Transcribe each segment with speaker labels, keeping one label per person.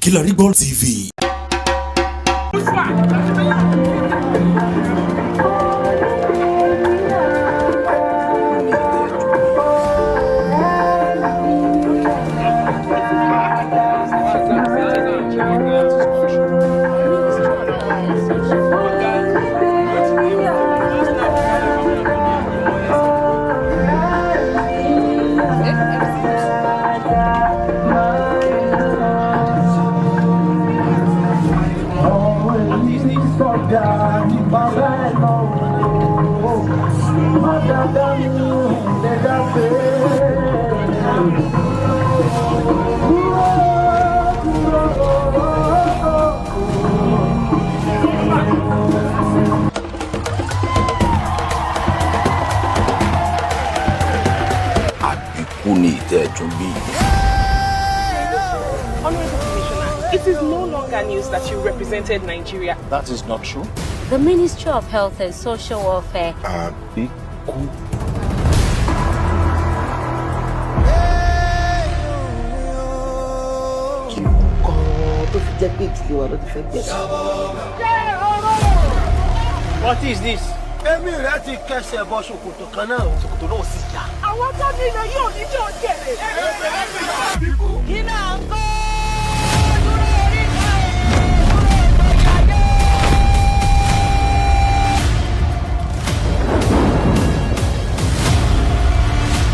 Speaker 1: Kilarigbo TV.
Speaker 2: It is no longer news that you represented Nigeria.
Speaker 3: That is not true.
Speaker 4: The Ministry of Health and Social Welfare.
Speaker 3: What is this?
Speaker 5: Èmi rẹ̀ ti kẹsẹ̀ bọ ṣòkòtò kan náà.
Speaker 3: Ṣòkòtò náà sì já.
Speaker 2: Àwọn tó ní ilẹ̀ yóò ní jọ jẹ̀rẹ̀. Kí náà ń kọ́ dúró orí ká ìyáyé.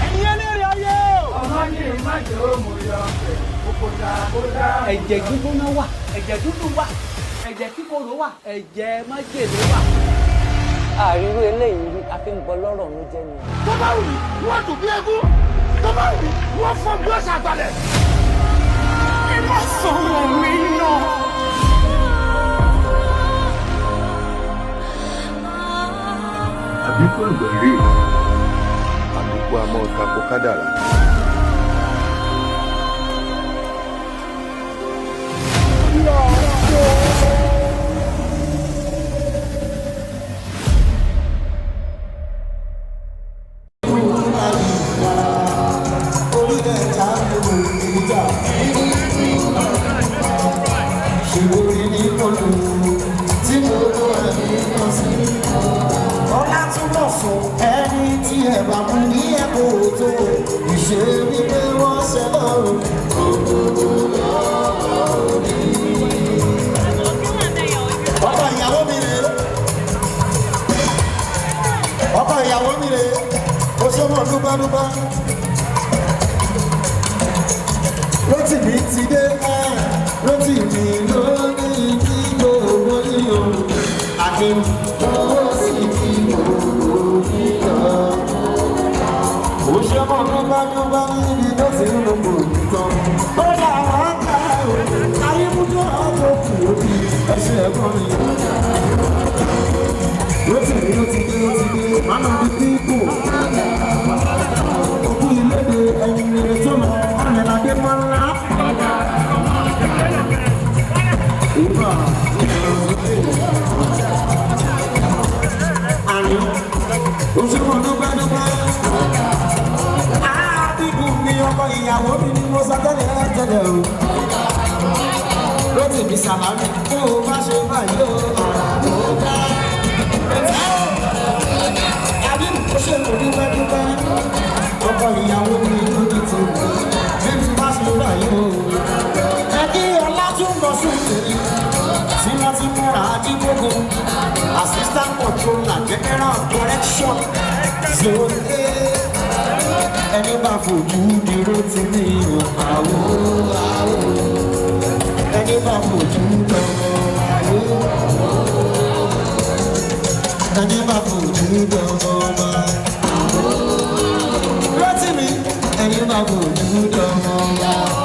Speaker 2: Ẹ̀yin ẹlẹ́rìí ayé o.
Speaker 5: Ọmọ ní ìmájò mo yọ kódà.
Speaker 6: Ẹ̀jẹ̀ gbígbóná wà, ẹ̀jẹ̀ dúdú wà, ẹ̀jẹ̀ kíkorò wà, ẹ̀jẹ̀ májèlé wà. Àríró eléyìí rí a fi ń gbọ́ lọ́rọ̀ ló jẹ́ ni.
Speaker 5: Tó bá wù mí, wọ́n dùn bí egún. Tó bá wù mí, wọ́n fọ́n bí ọ̀sà àgbàlẹ̀.
Speaker 2: Ẹ má sọ̀rọ̀ mi náà.
Speaker 7: Àbíkú àgbèrè àbíkú àmọ́ tako kádàrá.
Speaker 8: Rotimi ti dé Rotimi lónìí ní gbogbo yíyọ àti owó sí ti gbogbo yíyọ. Òṣèlú dúbádúbá níbi tó ti ń lòpò nìkan. Ó dà wọ́n ká o, ayémúdó ọkọ̀ kù òbí ẹ̀ṣẹ̀ ẹ̀kọ́ mi. Rotimi dé, mama di pípò. Òkú ìlédè ẹ̀yìn rẹ̀ tó lọ, ọ̀nà ìlàdé máa ń lá. Àní, òṣèlú dúpẹ́dúpẹ́. Àbíkú ni ọkọ ìyàwó mi ni mo sọ tẹ́lẹ̀ o. Rotimi Sàlámì, kó o má ṣe báyìí o. Àbíkú òṣèlú dúpẹ́dúpẹ́. Ọkọ ìyàwó mi ló ti tó o. Bí má ṣe báyìí o. Ẹbí Ọlátúnbọ̀ Súnkè. Timothy Mura Adigogo, Assistant Controller, General Direction, Zone A. Ẹni bá fojú di Rotimi àwò. Ẹni bá fojú dánwò àwò. Ẹni bá fojú dánwò àwò. Rotimi, ẹni bá fojú dánwò àwò.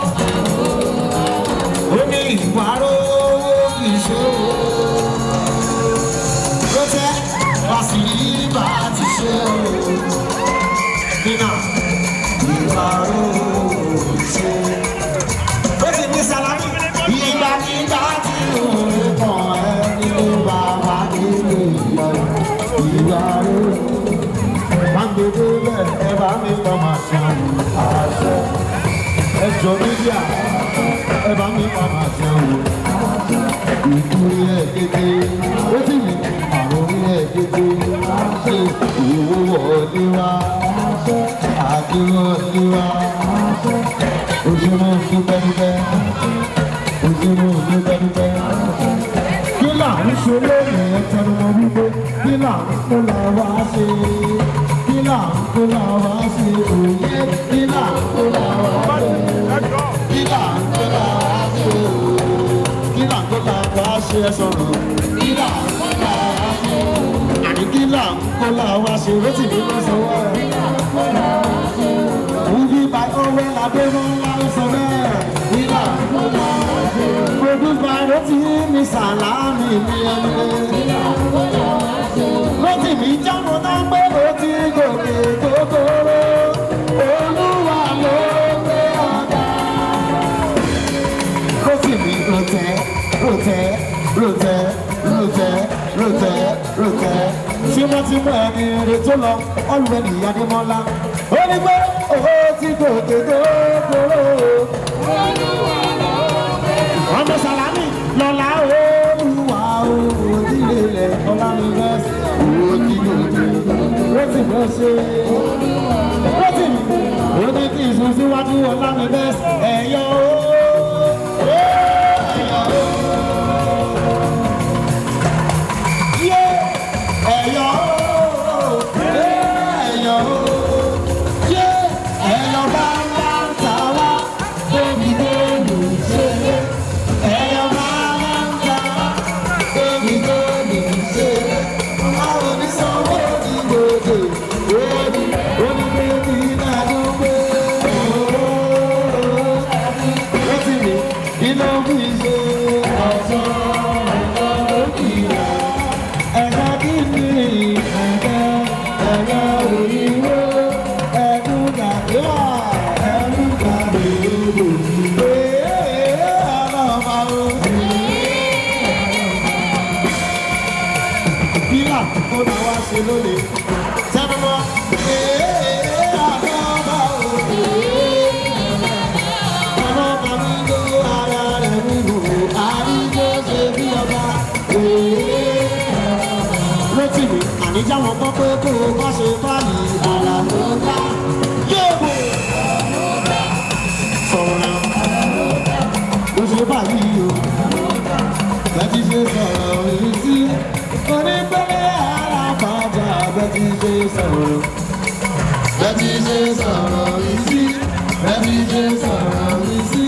Speaker 8: Ó ní ìwárò. Rotẹ Basiri bá ti ṣe o. Nínà ìwà òṣè. Rotimi Sàlámì ìgbàkigbà tí òun kàn ẹ́ nínú bàbá nínú ìwà òṣè. Má gbèdé bẹ́ẹ̀ ẹ bá mi kọ́ máa ṣe àṣẹ. Ẹ jọ mídíà ẹ ẹ bá mi máa jẹun ìkúrí ẹ̀ kété ó sì ní àrùn ẹ̀ kété ṣe ìwò wọlé wá àdúrà níwá ojúmọ́ dúpẹ́dúpẹ́ ojúmọ́ dúpẹ́dúpẹ́ kí là ń ṣe lónìí ẹ̀tẹ̀rù mọ́ wípé kí là ń kó la wá ṣe kí là ń kó la wá ṣe òye kí là ń kó la wá ṣe kí là ń kó la wá ṣe kí là ń kó la wá ṣe ẹ sọ̀rọ̀ kí là ń kó la wá ṣe àní kí là ń kó la wá ṣe ó sì ní kó sọ wá ẹ. Movie by Owen Ademola sọ bẹ́ẹ̀ kí là ń kó la wá ṣe produced by Rotimi Salami ní ẹni Rotimi jáwọ́ náà pé ó ti gòkè kòkòrò Olúwa ló gbé ọ̀gá. Rotimi rotẹ́ tí wọ́n ti mú ẹni rè tó lọ Ọlùwẹ̀nì Adémọ́lá ó ní pé ó ti gòkè kòkòrò ọmọ Sàlámì lọ́la Olúwa òdìlélẹ̀ ọlánìfẹ́sì òdìlélẹ̀ Rotimi ṣe Rotimi ó ní kí ìsún síwájú ọlánìfẹ́sì ẹ̀yọ́ àníjà wọn gbọ́ pé kó o bá ṣe báyìí àrà ló ń bá yóò bò sọ̀rọ̀ náà ó ṣe báyìí o bẹ́ẹ̀ ti ṣe sọ̀rọ̀ èyí sí onípẹ́lẹ́ alábàjá bẹ́ẹ̀ ti ṣe sọ̀rọ̀ bẹ́ẹ̀ ti ṣe sọ̀rọ̀ èyí sí bẹ́ẹ̀ ti ṣe sọ̀rọ̀ èyí sí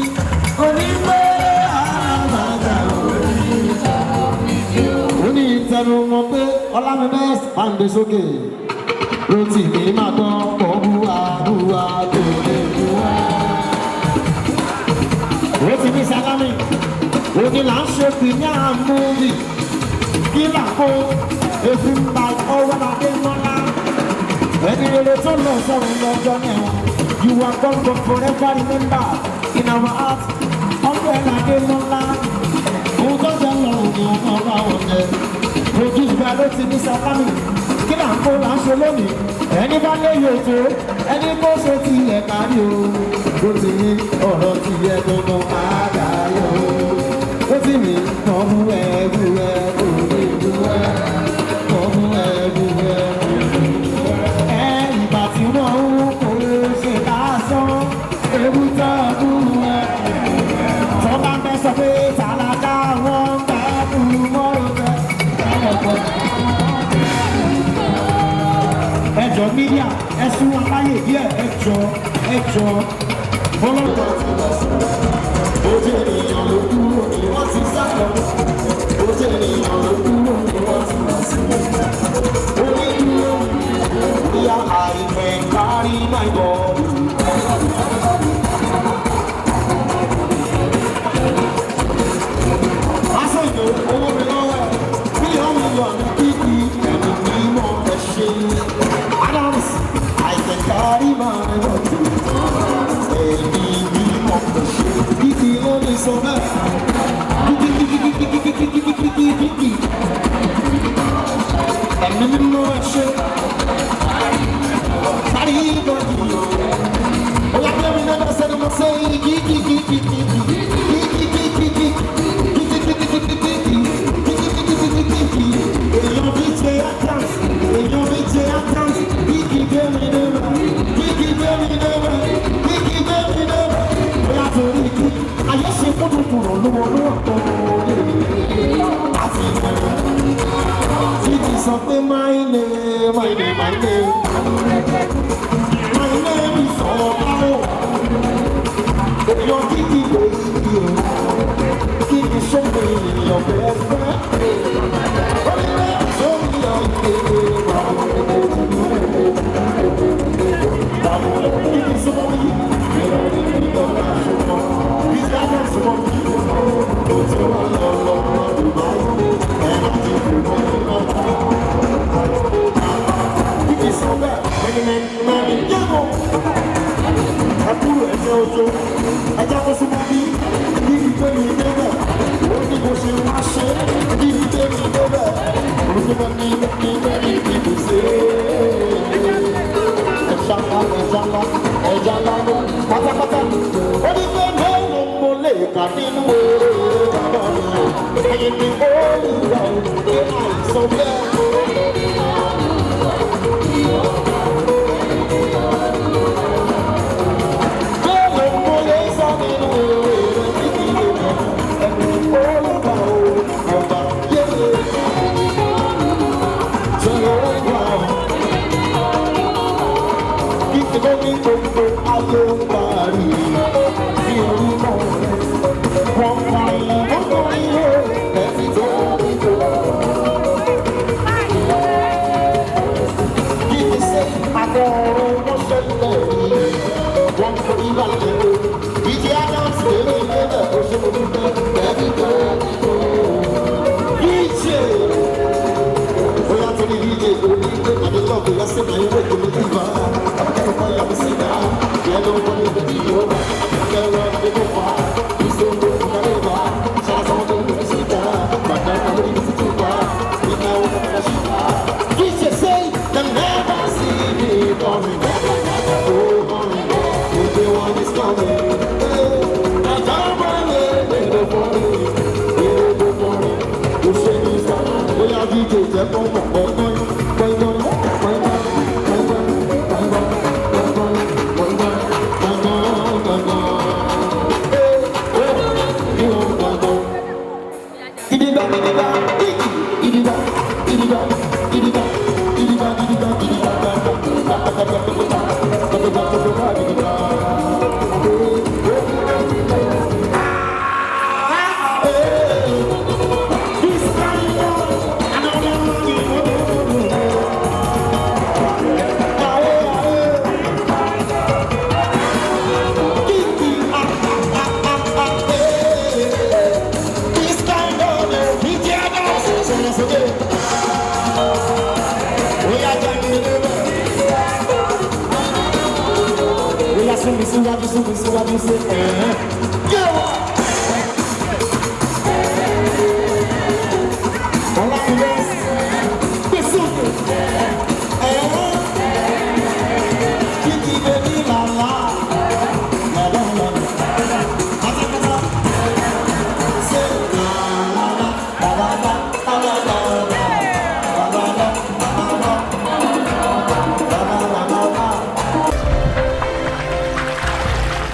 Speaker 8: onípẹ́lẹ́ alábàjá ó ní ìtẹnu mọ́ pé Ọlámídé pàǹdé sókè Rotimi máa gbọ́ pọ̀ búwa búwa tó lè búwa. Rotimi Salami òní là ń ṣe pìyàn múvì kí là kó efin by Owen Ademola ẹni rere tó lọ sọ̀rọ̀ lọ́jọ́ náà you are gone to forever remember in our heart Owen Ademola òun tó jẹ́ lọ́rùn ní ọmọ ọba ọ̀jẹ̀. Produced by Rotimi Salami kí là ń kó là ń ṣe lónìí ẹni bá lé yòótó ẹni bó ṣe ti yẹ kárí o Rotimi ọ̀rọ̀ ti yẹ gbọ́ngàn àdáyọ̀ o Rotimi ọmú ẹ̀ẹ́dù ẹ̀ òdìdú ẹ̀ ọmú ẹ̀ẹ́dù ẹ̀ ẹ̀ ìgbà tí wọ́n ń kó ṣe lásán ewu tó dùn ẹ̀ tó bá ń bẹ́ sọ pé tàlàkà wọn ń bá dùn mọ́rọ̀ bẹ́ẹ̀. Ẹjọ́ mídíà ẹ̀sùn aláyè díẹ̀ ẹjọ́ fọlọ́tọ̀ ojú ènìyàn ló dúró ni wọ́n ti sá lọ ojú ènìyàn ló dúró ni wọ́n ti lọ sí onídúró ìyá àìfẹ́ kárí máa bọ̀. Aṣọ́jọ́ owó mi lọ́wọ́ mílíọ̀nù kíkì ẹ̀mí mímọ́ ẹ̀ ṣe. Adams àìfẹ́ kárí máa bọ̀ ẹ̀mí mímọ́ ẹ̀ ṣe. Kíkì ló ní sọ bẹ́ẹ̀. Kíkì. Ẹ̀mí mímọ́ ẹ̀ ṣe. Kárí bọ̀ yìí o. Ó yà kí ẹ̀mí náà bá sẹ́ni mo ṣe kíkì. ó tutù rọ̀ lọ́wọ́ lọ́wọ́ tó lè àti ìgbẹ̀rẹ̀. Títí sọ pé my name is Ọ̀páwọ̀. Èèyàn títí lè yí o, kí ni sọ́kè èèyàn bẹ́ẹ̀ fẹ́. Sórí ọ̀gbẹ́ Títí sọ́kè pátápátá ó ní pé mẹ́rin mo lè kà nínú eré bàbá mi èyí ni ó wúra o ní àìsàn bẹ́ẹ̀. Mẹ́rin mo lè sọ nínú eré títí lè mọ̀ ẹ̀mí ó wúra o ọba yéye tí ó wúra o. Kíkẹ́ ní gbogbo ayé ń parí sí orúkọ rẹ̀. Wọ́n parí gbogbo ilé ẹ̀sìn tó ń tó. Kíkẹ́ ṣe àwọn ọ̀rọ̀ wọn ṣẹlẹ̀ yìí. Wọ́n kò ní bàjẹ́ o. Ìdí àdáǹtì lè ní ilé ẹ̀ oṣù olùkọ́ ẹ̀mí tó ń tó. Kíkẹ́ bóyá tó ní díje orí pé àdéjọ́ kò yá sí ìnáwó ìdílé tó bá.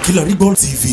Speaker 1: Kilarigbo TV,